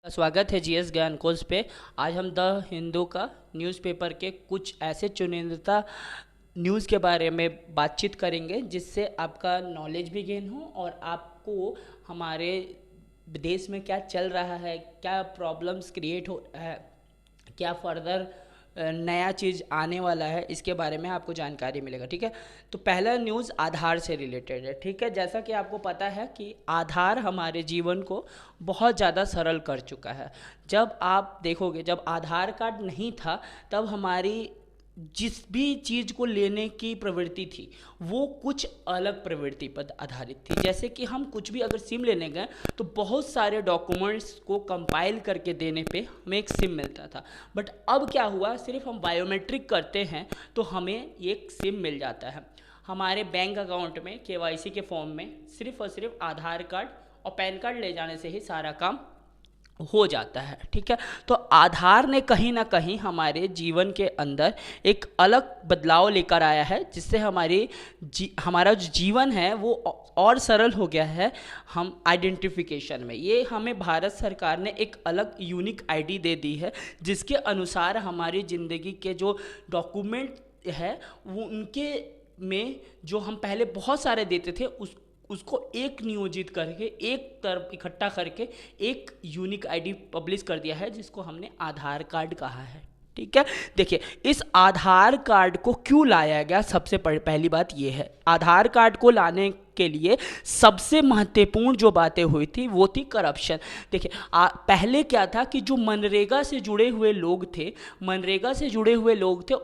स्वागत है जीएस ज्ञान कोर्स पे। आज हम द हिंदू का न्यूज़पेपर के कुछ ऐसे चुनिंदा न्यूज़ के बारे में बातचीत करेंगे जिससे आपका नॉलेज भी गेन हो और आपको हमारे देश में क्या चल रहा है, क्या प्रॉब्लम्स क्रिएट हो रहा है, क्या फर्दर नया चीज़ आने वाला है, इसके बारे में आपको जानकारी मिलेगा। ठीक है, तो पहला न्यूज़ आधार से रिलेटेड है। ठीक है, जैसा कि आपको पता है कि आधार हमारे जीवन को बहुत ज़्यादा सरल कर चुका है। जब आप देखोगे, जब आधार कार्ड नहीं था तब हमारी जिस भी चीज़ को लेने की प्रवृत्ति थी वो कुछ अलग प्रवृत्ति पर आधारित थी। जैसे कि हम कुछ भी अगर सिम लेने गए तो बहुत सारे डॉक्यूमेंट्स को कंपाइल करके देने पे हमें एक सिम मिलता था। बट अब क्या हुआ, सिर्फ हम बायोमेट्रिक करते हैं तो हमें एक सिम मिल जाता है। हमारे बैंक अकाउंट में केवाईसी के फॉर्म में सिर्फ और सिर्फ आधार कार्ड और पैन कार्ड ले जाने से ही सारा काम हो जाता है। ठीक है, तो आधार ने कहीं ना कहीं हमारे जीवन के अंदर एक अलग बदलाव लेकर आया है जिससे हमारा जो जीवन है वो और सरल हो गया है। हम आइडेंटिफिकेशन में ये हमें भारत सरकार ने एक अलग यूनिक आईडी दे दी है जिसके अनुसार हमारी ज़िंदगी के जो डॉक्यूमेंट है वो उनके में जो हम पहले बहुत सारे देते थे उसको एक नियोजित करके एक तरफ इकट्ठा करके एक यूनिक आईडी पब्लिश कर दिया है जिसको हमने आधार कार्ड कहा है। ठीक है, देखिए इस आधार कार्ड को क्यों लाया गया, सबसे पहली बात ये है। आधार कार्ड को लाने के लिए सबसे महत्वपूर्ण जो बातें हुई थी वो थी करप्शन। देखिए पहले क्या था कि जो मनरेगा से जुड़े हुए लोग थे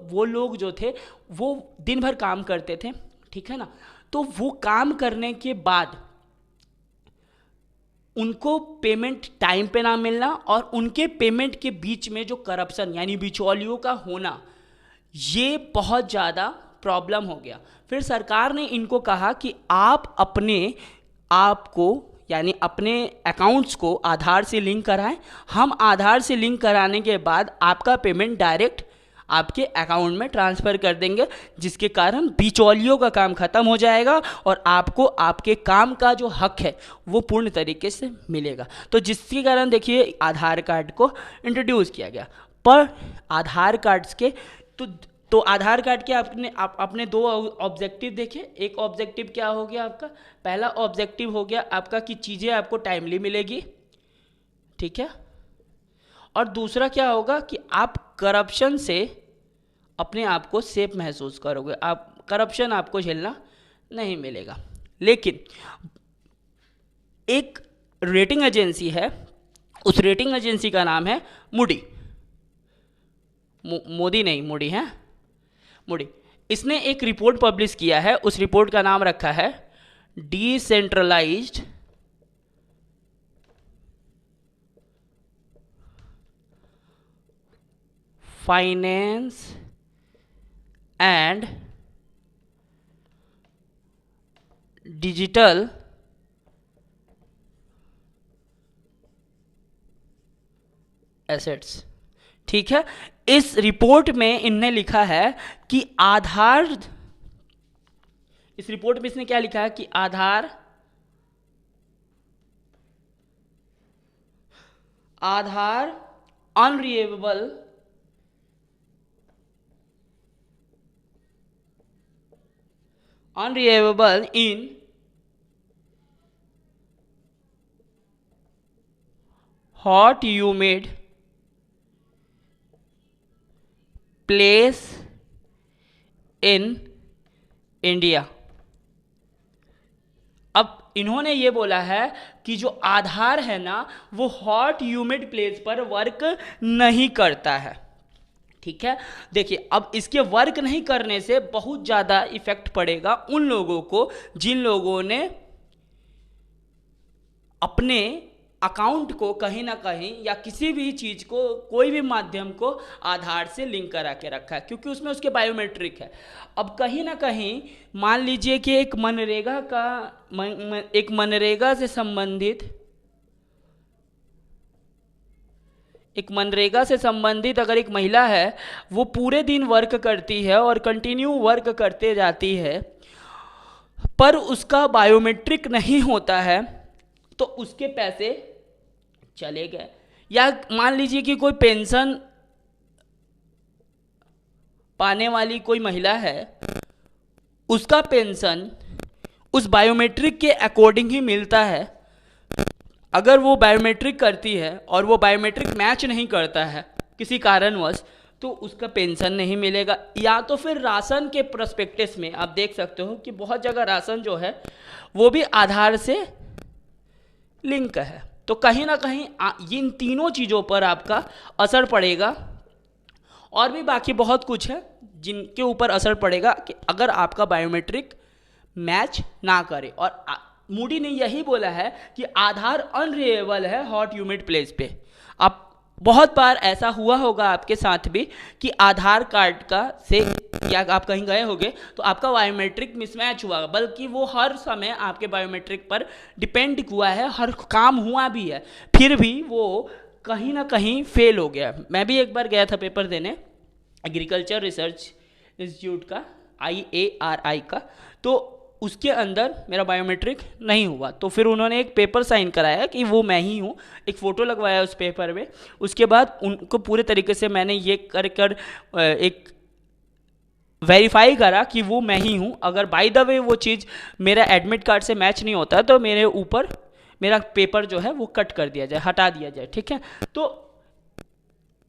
वो लोग जो थे वो दिन भर काम करते थे। ठीक है ना, तो वो काम करने के बाद उनको पेमेंट टाइम पे ना मिलना और उनके पेमेंट के बीच में जो करप्शन यानी बिचौलियों का होना, ये बहुत ज़्यादा प्रॉब्लम हो गया। फिर सरकार ने इनको कहा कि आप अपने आप को यानी अपने अकाउंट्स को आधार से लिंक कराएं। हम आधार से लिंक कराने के बाद आपका पेमेंट डायरेक्ट आपके अकाउंट में ट्रांसफ़र कर देंगे, जिसके कारण बिचौलियों का काम ख़त्म हो जाएगा और आपको आपके काम का जो हक है वो पूर्ण तरीके से मिलेगा। तो जिसके कारण देखिए आधार कार्ड को इंट्रोड्यूस किया गया। पर आधार कार्ड्स के तो आधार कार्ड के आपने दो ऑब्जेक्टिव देखे। एक ऑब्जेक्टिव क्या हो गया आपका, पहला ऑब्जेक्टिव हो गया आपका कि चीज़ें आपको टाइमली मिलेगी। ठीक है, और दूसरा क्या होगा कि आप करप्शन से अपने आप को सेफ महसूस करोगे, करप्शन आपको झेलना नहीं मिलेगा। लेकिन एक रेटिंग एजेंसी है, उस रेटिंग एजेंसी का नाम है मूडी। मोदी नहीं, मूडी है, मूडी। इसने एक रिपोर्ट पब्लिश किया है, उस रिपोर्ट का नाम रखा है decentralised finance and digital assets. ठीक है, इस रिपोर्ट में इनने लिखा है कि इस रिपोर्ट में इसने क्या लिखा है कि आधार unreliable in hot humid place in India. अब इन्होंने ये बोला है कि जो आधार है ना वो हॉट ह्यूमिड प्लेस पर वर्क नहीं करता है। ठीक है, देखिए अब इसके वर्क नहीं करने से बहुत ज़्यादा इफेक्ट पड़ेगा उन लोगों को जिन लोगों ने अपने अकाउंट को कहीं ना कहीं या किसी भी चीज़ को, कोई भी माध्यम को आधार से लिंक करा के रखा है, क्योंकि उसमें उसके बायोमेट्रिक है। अब कहीं ना कहीं मान लीजिए कि एक मनरेगा से संबंधित अगर एक महिला है, वो पूरे दिन वर्क करती है और कंटिन्यू वर्क करते जाती है, पर उसका बायोमेट्रिक नहीं होता है, तो उसके पैसे चले गए। या मान लीजिए कि कोई पेंशन पाने वाली कोई महिला है, उसका पेंशन उस बायोमेट्रिक के अकॉर्डिंग ही मिलता है। अगर वो बायोमेट्रिक करती है और वो बायोमेट्रिक मैच नहीं करता है किसी कारणवश, तो उसका पेंशन नहीं मिलेगा। या तो फिर राशन के प्रोस्पेक्टस में आप देख सकते हो कि बहुत जगह राशन जो है वो भी आधार से लिंक है। तो कहीं ना कहीं इन तीनों चीज़ों पर आपका असर पड़ेगा। और भी बाकी बहुत कुछ है जिनके ऊपर असर पड़ेगा कि अगर आपका बायोमेट्रिक मैच ना करे। और मूडी ने यही बोला है कि आधार अनरिलायबल है हॉट ह्यूमिड प्लेस पे। आप बहुत बार ऐसा हुआ होगा आपके साथ भी कि आधार कार्ड का से या आप कहीं गए होंगे तो आपका बायोमेट्रिक मिसमैच हुआ, बल्कि वो हर समय आपके बायोमेट्रिक पर डिपेंड हुआ है, हर काम हुआ भी है, फिर भी वो कहीं ना कहीं फेल हो गया। मैं भी एक बार गया था पेपर देने एग्रीकल्चर रिसर्च इंस्टीट्यूट का, IARI का, तो उसके अंदर मेरा बायोमेट्रिक नहीं हुआ। तो फिर उन्होंने एक पेपर साइन कराया कि वो मैं ही हूँ, एक फ़ोटो लगवाया उस पेपर में। उसके बाद उनको पूरे तरीके से मैंने ये कर एक वेरीफाई करा कि वो मैं ही हूँ। अगर बाय द वे वो चीज़ मेरा एडमिट कार्ड से मैच नहीं होता तो मेरे ऊपर मेरा पेपर जो है वो कट कर दिया जाए, हटा दिया जाए, ठीक है। तो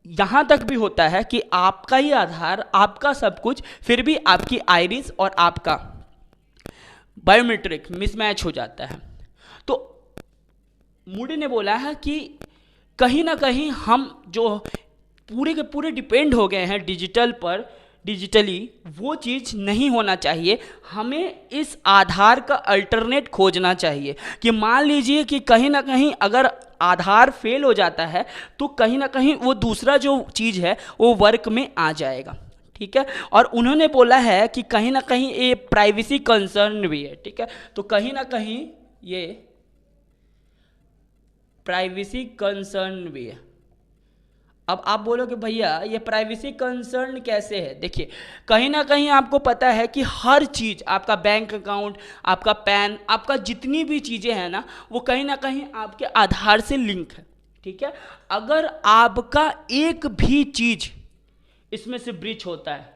यहाँ तक भी होता है कि आपका ही आधार, आपका सब कुछ, फिर भी आपकी आइरिस और आपका बायोमेट्रिक मिसमैच हो जाता है। तो मूडी ने बोला है कि कहीं ना कहीं हम जो पूरे के पूरे डिपेंड हो गए हैं डिजिटल पर, डिजिटली, वो चीज़ नहीं होना चाहिए। हमें इस आधार का अल्टरनेट खोजना चाहिए कि मान लीजिए कि कहीं ना कहीं अगर आधार फेल हो जाता है तो कहीं ना कहीं वो दूसरा जो चीज़ है वो वर्क में आ जाएगा, ठीक है। और उन्होंने बोला है कि कहीं ना कहीं ये प्राइवेसी कंसर्न भी है, ठीक है। तो कहीं ना कहीं ये प्राइवेसी कंसर्न भी है। अब आप बोलोगे भैया ये प्राइवेसी कंसर्न कैसे है? देखिए, कहीं ना कहीं आपको पता है कि हर चीज़, आपका बैंक अकाउंट, आपका पैन, आपका जितनी भी चीज़ें हैं ना, वो कहीं ना कहीं आपके आधार से लिंक है, ठीक है। अगर आपका एक भी चीज़ इसमें से ब्रीच होता है,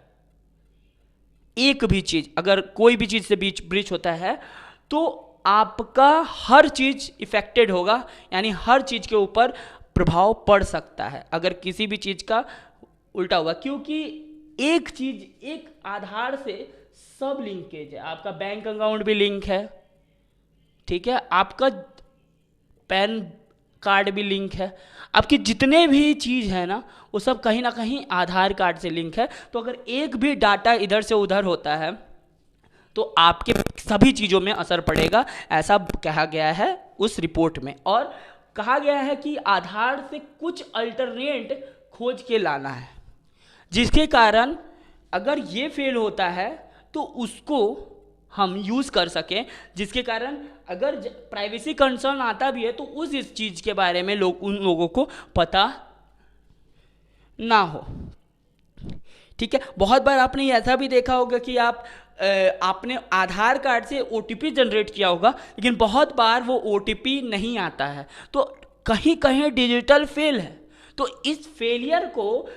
एक भी चीज़, अगर कोई भी चीज़ से ब्रीच होता है तो आपका हर चीज़ इफेक्टेड होगा, यानी हर चीज़ के ऊपर प्रभाव पड़ सकता है अगर किसी भी चीज़ का उल्टा हुआ। क्योंकि एक चीज़, एक आधार से सब लिंकेज है। आपका बैंक अकाउंट भी लिंक है, ठीक है, आपका पैन कार्ड भी लिंक है, आपकी जितने भी चीज़ है ना वो सब कहीं ना कहीं आधार कार्ड से लिंक है। तो अगर एक भी डाटा इधर से उधर होता है तो आपके सभी चीज़ों में असर पड़ेगा, ऐसा कहा गया है उस रिपोर्ट में। और कहा गया है कि आधार से कुछ अल्टरनेट खोज के लाना है, जिसके कारण अगर ये फेल होता है तो उसको हम यूज़ कर सकें, जिसके कारण अगर प्राइवेसी कंसर्न आता भी है तो इस चीज़ के बारे में उन लोगों को पता ना हो, ठीक है। बहुत बार आपने ऐसा भी देखा होगा कि आपने आधार कार्ड से OTP जनरेट किया होगा, लेकिन बहुत बार वो OTP नहीं आता है, तो कहीं कहीं डिजिटल फेल है। तो इस फेलियर को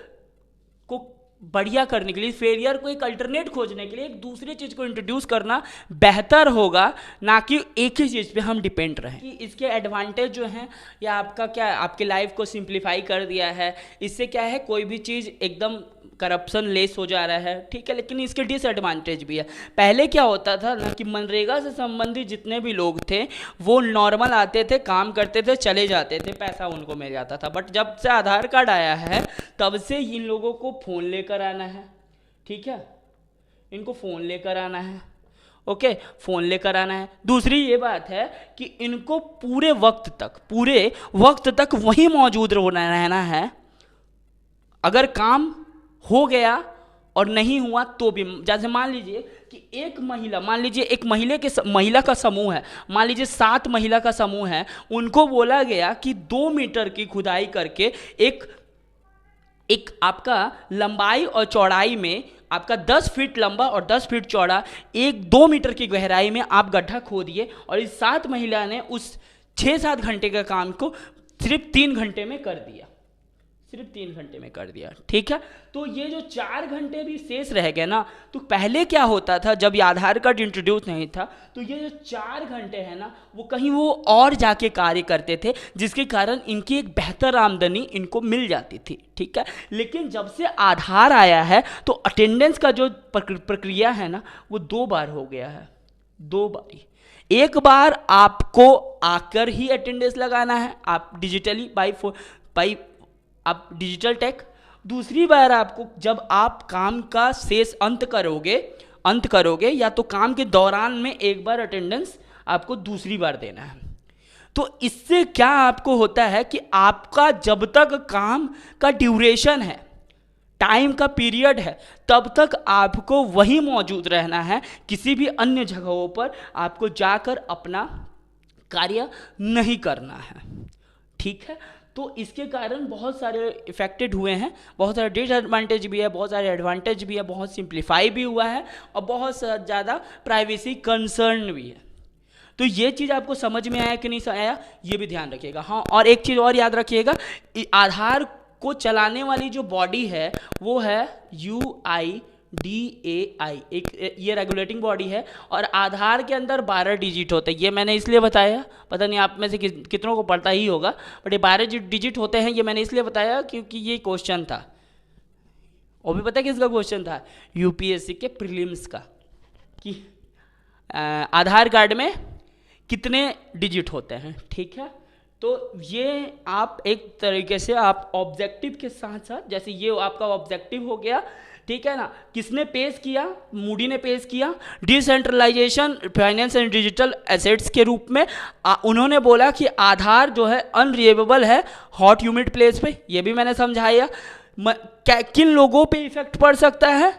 बढ़िया करने के लिए, फेलियर को एक अल्टरनेट खोजने के लिए एक दूसरी चीज़ को इंट्रोड्यूस करना बेहतर होगा, ना कि एक ही चीज़ पे हम डिपेंड रहें। कि इसके एडवांटेज जो हैं, या आपका क्या, आपके लाइफ को सिंप्लीफाई कर दिया है, इससे क्या है, कोई भी चीज़ एकदम करप्शन लेस हो जा रहा है, ठीक है। लेकिन इसके डिसएडवांटेज भी है। पहले क्या होता था ना कि मनरेगा से संबंधित जितने भी लोग थे वो नॉर्मल आते थे, काम करते थे, चले जाते थे, पैसा उनको मिल जाता था। बट जब से आधार कार्ड आया है तब से इन लोगों को फ़ोन लेकर आना है, ठीक है, इनको फ़ोन लेकर आना है, ओके, फ़ोन लेकर आना है। दूसरी ये बात है कि इनको पूरे वक्त तक वहीं मौजूद रहना है। अगर काम हो गया और नहीं हुआ तो भी, जैसे मान लीजिए कि एक महिला का समूह है, मान लीजिए 7 महिला का समूह है, उनको बोला गया कि 2 मीटर की खुदाई करके एक आपका लंबाई और चौड़ाई में, आपका 10 फीट लंबा और 10 फीट चौड़ा, 2 मीटर की गहराई में आप गड्ढा खोदिए। और इस 7 महिला ने उस 6-7 घंटे के काम को सिर्फ 3 घंटे में कर दिया, सिर्फ 3 घंटे में कर दिया। ठीक है, तो ये जो 4 घंटे भी शेष रह गए ना, तो पहले क्या होता था जब ये आधार कार्ड इंट्रोड्यूस नहीं था, तो ये जो 4 घंटे है ना, वो कहीं वो और जाके कार्य करते थे, जिसके कारण इनकी एक बेहतर आमदनी इनको मिल जाती थी। ठीक है, लेकिन जब से आधार आया है तो अटेंडेंस का जो प्रक्रिया है ना, वो 2 बार हो गया है, 2 बारी। एक बार आपको आकर ही अटेंडेंस लगाना है, आप डिजिटली बाई आप डिजिटल टैग। दूसरी बार आपको जब आप काम का शेष अंत करोगे या तो काम के दौरान में एक बार अटेंडेंस आपको दूसरी बार देना है। तो इससे क्या आपको होता है कि आपका जब तक काम का ड्यूरेशन है, टाइम का पीरियड है, तब तक आपको वहीं मौजूद रहना है, किसी भी अन्य जगहों पर आपको जाकर अपना कार्य नहीं करना है। ठीक है, तो इसके कारण बहुत सारे इफेक्टेड हुए हैं, बहुत सारे डिसएडवांटेज भी है, बहुत सारे एडवांटेज भी है, बहुत सिंप्लीफाई भी हुआ है और बहुत ज़्यादा प्राइवेसी कंसर्न भी है। तो ये चीज़ आपको समझ में आया कि नहीं आया, ये भी ध्यान रखिएगा। हाँ, और एक चीज़ और याद रखिएगा, आधार को चलाने वाली जो बॉडी है वो है UIDAI, एक ये रेगुलेटिंग बॉडी है, और आधार के अंदर 12 डिजिट होते हैं। ये मैंने इसलिए बताया, पता नहीं आप में से कितनों को पता ही होगा, बट ये 12 डिजिट होते हैं, ये मैंने इसलिए बताया क्योंकि ये क्वेश्चन था। और भी पता है किसका क्वेश्चन था? UPSC के प्रीलिम्स का, कि आधार कार्ड में कितने डिजिट होते हैं। ठीक है, तो ये आप एक तरीके से आप ऑब्जेक्टिव के साथ साथ, जैसे ये आपका ऑब्जेक्टिव हो गया, ठीक है ना, किसने पेश किया? मूडी ने पेश किया, decentralisation finance and digital assets के रूप में। उन्होंने बोला कि आधार जो है अनरिएबल है हॉट ह्यूमिड प्लेस पे, ये भी मैंने समझाया। किन लोगों पे इफेक्ट पड़ सकता है?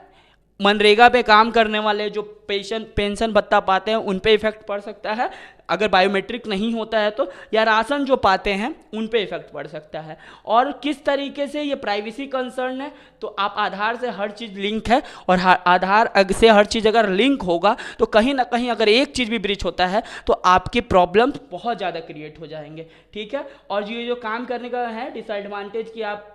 मनरेगा पे काम करने वाले जो पेंशन भत्ता पाते हैं उन पे इफेक्ट पड़ सकता है, अगर बायोमेट्रिक नहीं होता है तो, या राशन जो पाते हैं उन पे इफेक्ट पड़ सकता है। और किस तरीके से ये प्राइवेसी कंसर्न है, तो आप आधार से हर चीज़ लिंक है, और आधार से हर चीज़ अगर लिंक होगा तो कहीं ना कहीं अगर एक चीज़ भी ब्रीच होता है तो आपके प्रॉब्लम्स बहुत ज़्यादा क्रिएट हो जाएंगे। ठीक है, और ये जो काम करने का है डिसएडवांटेज कि आप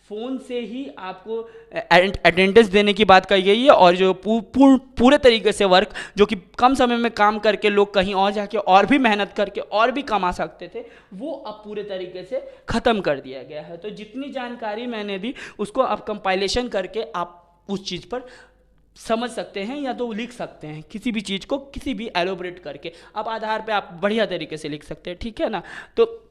फ़ोन से ही आपको अटेंडेंस देने की बात कही गई है, और जो पूरे तरीके से वर्क जो कि कम समय में काम करके लोग कहीं और जाके और भी मेहनत करके और भी कमा सकते थे, वो अब पूरे तरीके से ख़त्म कर दिया गया है। तो जितनी जानकारी मैंने दी उसको आप कंपाइलेशन करके आप उस चीज़ पर समझ सकते हैं या तो लिख सकते हैं, किसी भी चीज़ को किसी भी एलोबरेट करके आप आधार पे आप बढ़िया तरीके से लिख सकते हैं। ठीक है ना, तो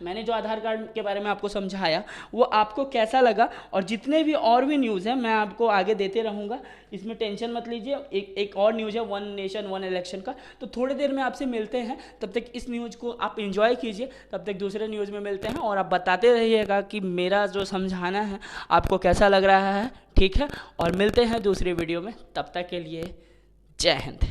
मैंने जो आधार कार्ड के बारे में आपको समझाया वो आपको कैसा लगा, और जितने भी और भी न्यूज़ हैं मैं आपको आगे देते रहूँगा, इसमें टेंशन मत लीजिए। एक और न्यूज़ है 1 नेशन 1 इलेक्शन का, तो थोड़ी देर में आपसे मिलते हैं, तब तक इस न्यूज़ को आप एंजॉय कीजिए, तब तक दूसरे न्यूज़ में मिलते हैं, और आप बताते रहिएगा कि मेरा जो समझाना है आपको कैसा लग रहा है। ठीक है, और मिलते हैं दूसरे वीडियो में, तब तक के लिए जय हिंद।